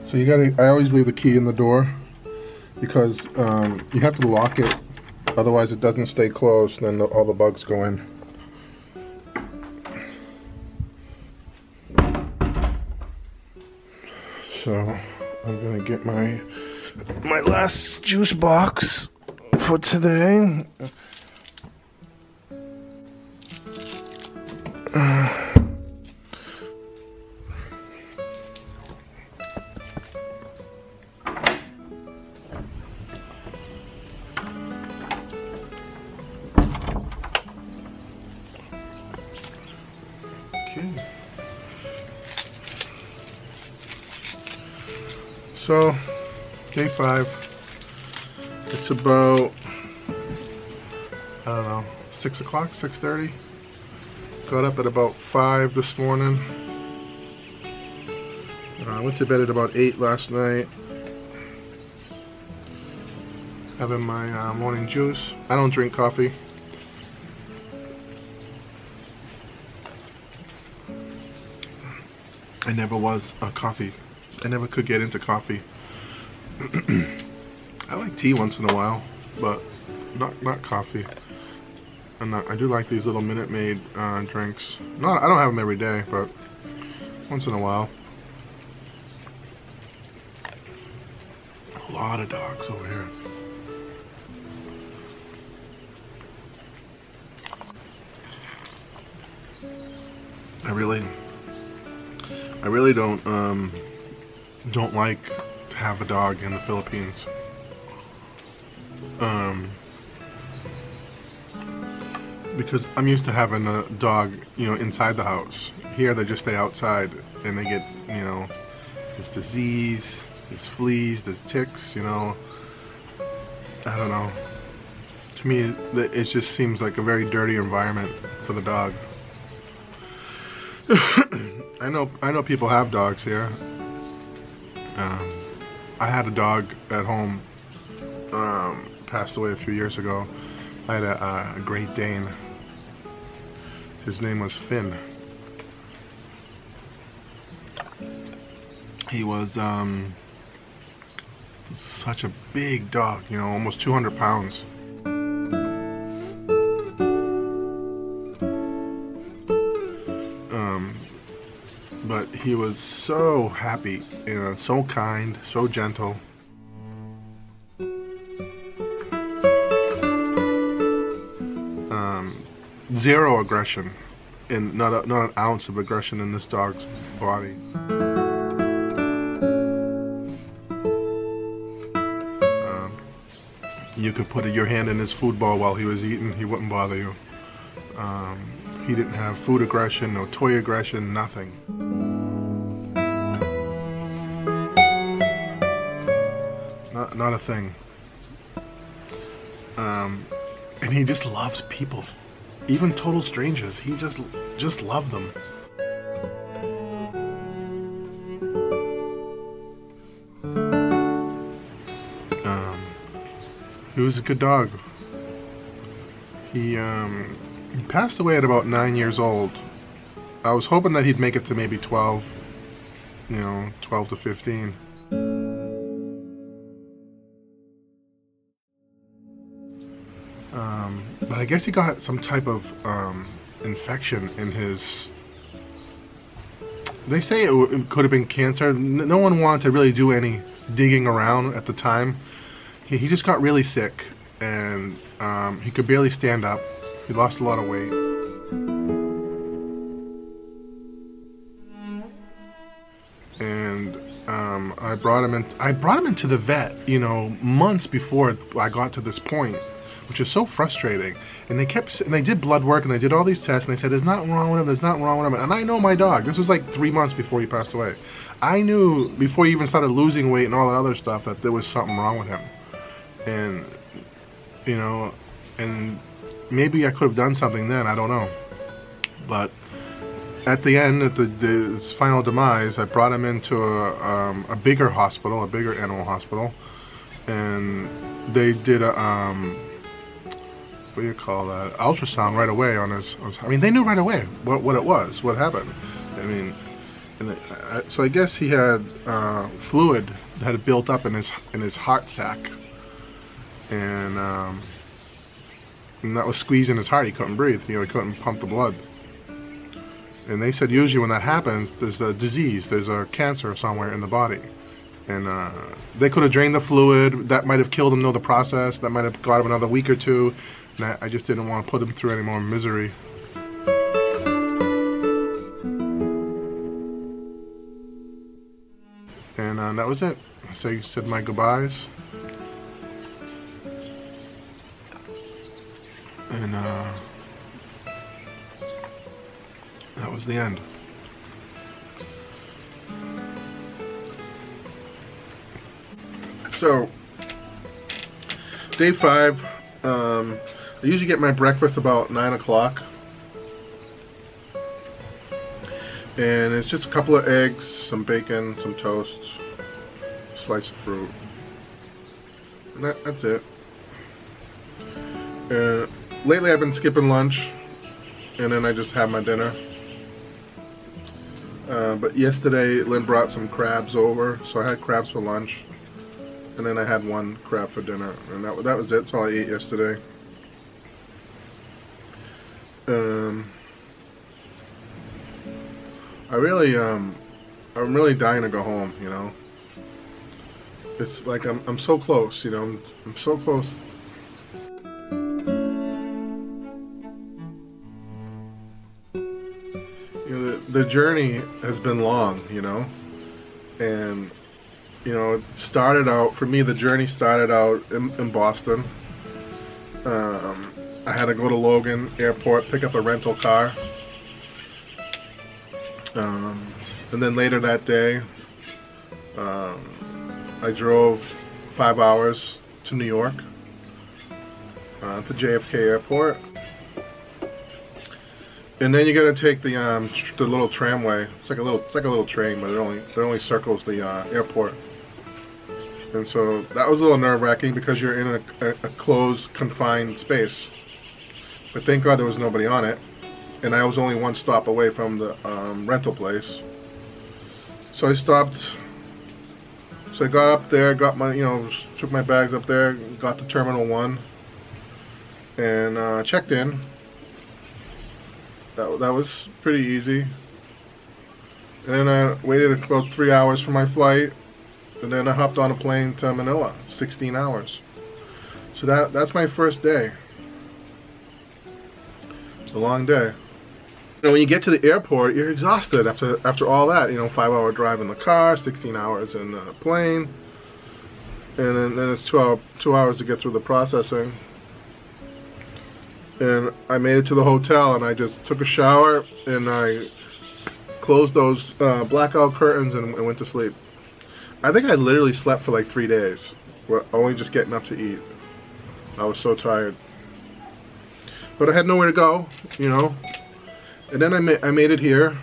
So I always leave the key in the door because you have to lock it, otherwise it doesn't stay closed, then all the bugs go in. So I'm gonna get my last juice box for today. Okay. So, day 5. It's about, I don't know, 6 o'clock, 6:30. Got up at about 5 this morning. I went to bed at about 8 last night. Having my morning juice. I don't drink coffee. I never was a coffee. I never could get into coffee. I like tea once in a while, but not coffee. And I do like these little Minute Maid drinks. I don't have them every day, but once in a while. A lot of dogs over here. I really don't like to have a dog in the Philippines. Because I'm used to having a dog, inside the house. Here they just stay outside and they get, there's disease, there's fleas, there's ticks, I don't know. To me, it just seems like a very dirty environment for the dog. I know people have dogs here. I had a dog at home, passed away a few years ago. I had a Great Dane. His name was Finn. He was such a big dog, almost 200 pounds. But he was so happy, so kind, so gentle. Zero aggression, and not an ounce of aggression in this dog's body. You could put your hand in his food bowl while he was eating, he wouldn't bother you. He didn't have food aggression, no toy aggression, nothing. Not a thing. And he just loves people. Even total strangers, he just loved them. He was a good dog. He passed away at about 9 years old. I was hoping that he'd make it to maybe 12, 12 to 15. But I guess he got some type of infection in his... They say it could have been cancer. No one wanted to really do any digging around at the time. He just got really sick, and he could barely stand up. He lost a lot of weight. And I brought him into the vet, months before I got to this point, which is so frustrating. And they did blood work and they did all these tests and they said there's nothing wrong with him, there's nothing wrong with him. And I know my dog. This was like 3 months before he passed away. I knew before he even started losing weight and all that other stuff that there was something wrong with him. And and maybe I could have done something then, I don't know. But at the end, at his final demise, I brought him into a bigger hospital, a bigger animal hospital, and they did a what do you call that? Ultrasound right away on his. I mean, they knew right away what it was, what happened. I mean, And so I guess he had fluid that had built up in his heart sac, and that was squeezing his heart. He couldn't breathe. You know, he couldn't pump the blood. And they said usually when that happens, there's a disease, there's a cancer somewhere in the body. And they could have drained the fluid. That might have killed him, know the process. That might have got him another week or two. And I just didn't want to put him through any more misery. And that was it. So I said my goodbyes. And that was the end. So, day 5, I usually get my breakfast about 9 o'clock. And it's just a couple of eggs, some bacon, some toast, a slice of fruit. And that's it. Lately I've been skipping lunch, and then I just have my dinner. But yesterday Lynn brought some crabs over, so I had crabs for lunch. And then I had one crab for dinner, and that was it. That's all I ate yesterday. I'm really dying to go home. You know, it's like I'm so close. You know, I'm so close. You know, the journey has been long. You know, and you know, it started out, for me, the journey started out in Boston. I had to go to Logan Airport, pick up a rental car. And then later that day, I drove 5 hours to New York, to JFK Airport. And then you gotta take the little tramway. It's like a little train, but it only circles the airport. And so that was a little nerve-wracking because you're in a closed, confined space. But thank God there was nobody on it, and I was only one stop away from the rental place. So I stopped. So I got up there, got my, took my bags up there, got to Terminal 1, and checked in. That was pretty easy. And then I waited about 3 hours for my flight. And then I hopped on a plane to Manila, 16 hours. So that's my first day. It's a long day. You know, when you get to the airport, you're exhausted after all that. 5-hour drive in the car, 16 hours in the plane, and then it's 2 hours to get through the processing. And I made it to the hotel, and I just took a shower, and I closed those blackout curtains and went to sleep. I think I literally slept for like 3 days, only just getting up to eat. I was so tired. But I had nowhere to go, And then I made it here.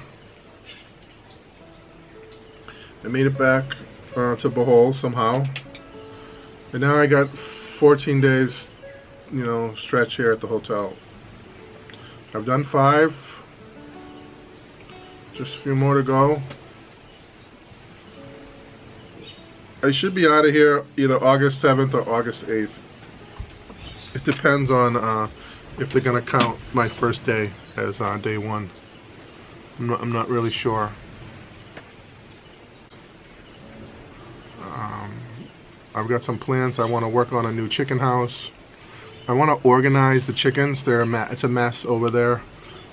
I made it back to Bohol somehow. And now I got 14 days, stretch here at the hotel. I've done 5. Just a few more to go. I should be out of here either August 7th or August 8th. It depends on if they're going to count my first day as day 1. I'm not really sure. I've got some plans. I want to work on a new chicken house. I want to organize the chickens. It's a mess over there.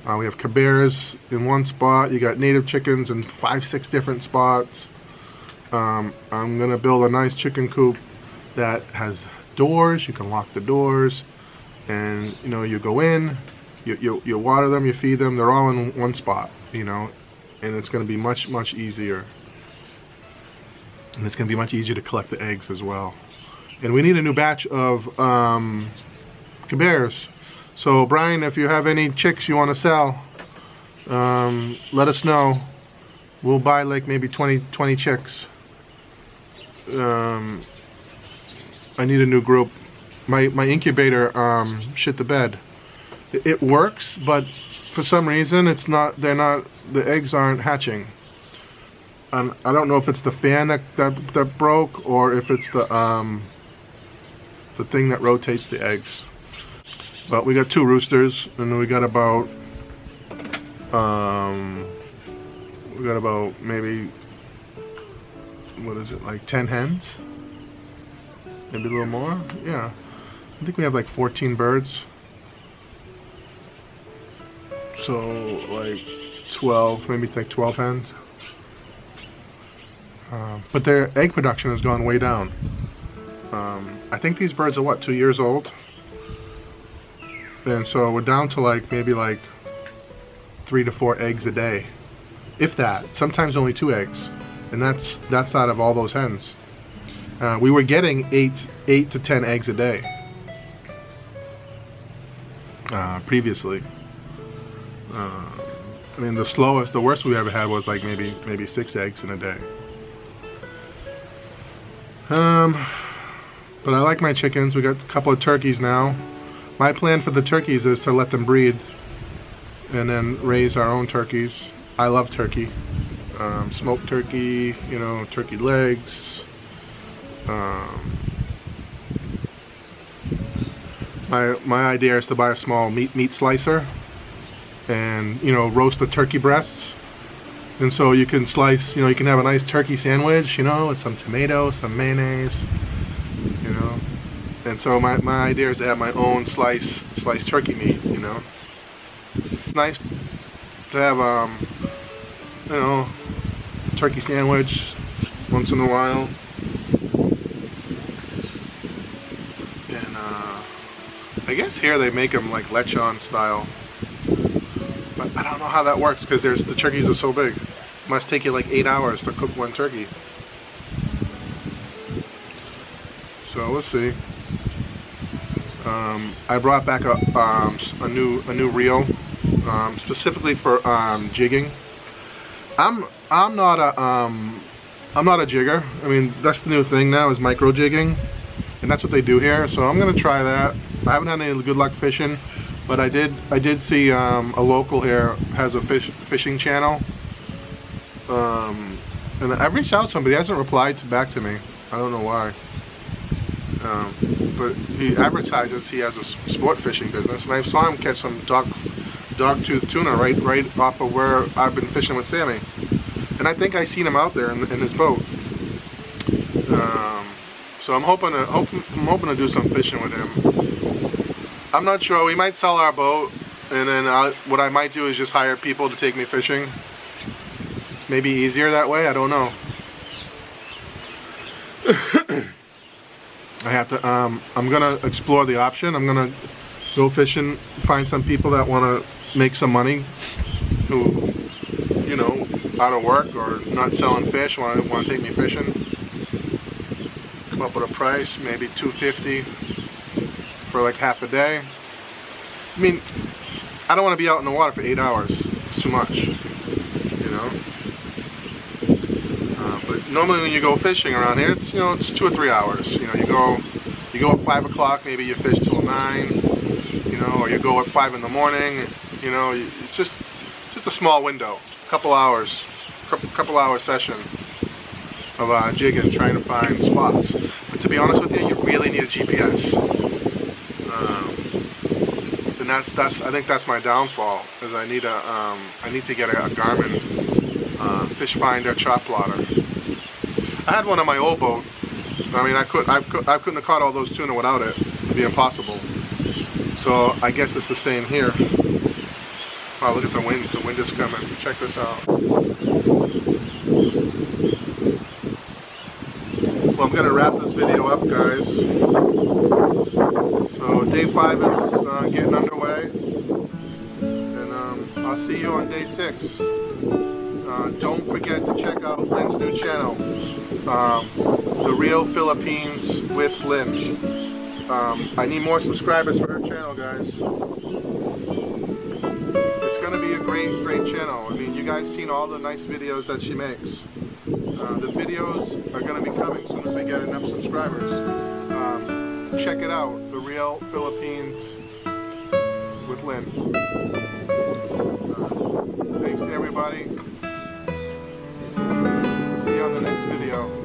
We have caberes in one spot. You got native chickens in 5-6 different spots. I'm gonna build a nice chicken coop that has doors. You can lock the doors, and you go in, you water them, you feed them. They're all in one spot, and it's gonna be much easier. And it's gonna be much easier to collect the eggs as well. And we need a new batch of caberes. So Brian, if you have any chicks you want to sell, let us know. We'll buy like maybe 20 chicks. I need a new group. My incubator shit the bed. It works, but for some reason the eggs aren't hatching. I don't know if it's the fan that broke or if it's the thing that rotates the eggs. But we got 2 roosters, and we got about maybe, what is it, like 10 hens? Maybe a little more? Yeah. I think we have like 14 birds. So like 12, maybe it's like 12 hens. But their egg production has gone way down. I think these birds are what, 2 years old? And so we're down to like maybe like 3 to 4 eggs a day, if that. Sometimes only 2 eggs, and that's out of all those hens. We were getting 8 to 10 eggs a day previously. I mean, the worst we ever had was like maybe 6 eggs in a day. But I like my chickens. We got a couple of turkeys now. My plan for the turkeys is to let them breed and then raise our own turkeys. I love turkey. Smoked turkey, you know, turkey legs. My idea is to buy a small meat slicer and, you know, roast the turkey breasts. And so you can slice, you know, you can have a nice turkey sandwich, you know, with some tomato, some mayonnaise, you know. And so my idea is to have my own sliced turkey meat, you know. It's nice to have, you know, turkey sandwich once in a while. And I guess here they make them like lechon style. But I don't know how that works because the turkeys are so big. It must take you like 8 hours to cook one turkey. So let's see. I brought back a new reel specifically for jigging. I'm not a jigger. I mean, that's the new thing now, is micro jigging, and that's what they do here. So I'm gonna try that. I haven't had any good luck fishing, but I did see a local here has a fishing channel, and I've reached out to him, but he hasn't replied back to me. I don't know why. But he advertises he has a sport fishing business, and I saw him catch some dog-tooth tuna right off of where I've been fishing with Sammy, and I think I seen him out there in his boat. So I'm hoping to do some fishing with him. I'm not sure. We might sell our boat, and then what I might do is just hire people to take me fishing. It's maybe easier that way. I don't know. I have to, I'm gonna explore the option. I'm gonna go fishing, find some people that want to make some money, who, you know, out of work or not selling fish, want to take me fishing. Come up with a price, maybe $250 for like half a day. I mean, I don't want to be out in the water for 8 hours. It's too much, you know. But normally when you go fishing around here, it's, you know, it's 2 or 3 hours. You know, you go at 5 o'clock, maybe you fish till 9, you know, or you go at 5 in the morning. You know, it's just a small window, couple hour session of jigging, trying to find spots. But to be honest with you, you really need a GPS. And I think that's my downfall, is I need to get a Garmin fish finder chop plotter. I had one on my old boat. I mean, I couldn't have caught all those tuna without it. It'd be impossible. So I guess it's the same here. Wow, look at the wind. The wind is coming. Check this out. Well, I'm gonna wrap this video up, guys. So day 5 is getting underway, and I'll see you on day 6. Don't forget to check out Lynn's new channel, The Real Philippines with Lynn. I need more subscribers for her channel, guys. It's going to be a great channel. I mean, you guys seen all the nice videos that she makes. The videos are going to be coming as soon as we get enough subscribers. Check it out, The Real Philippines with Lynn. Thanks to everybody. you on the next video.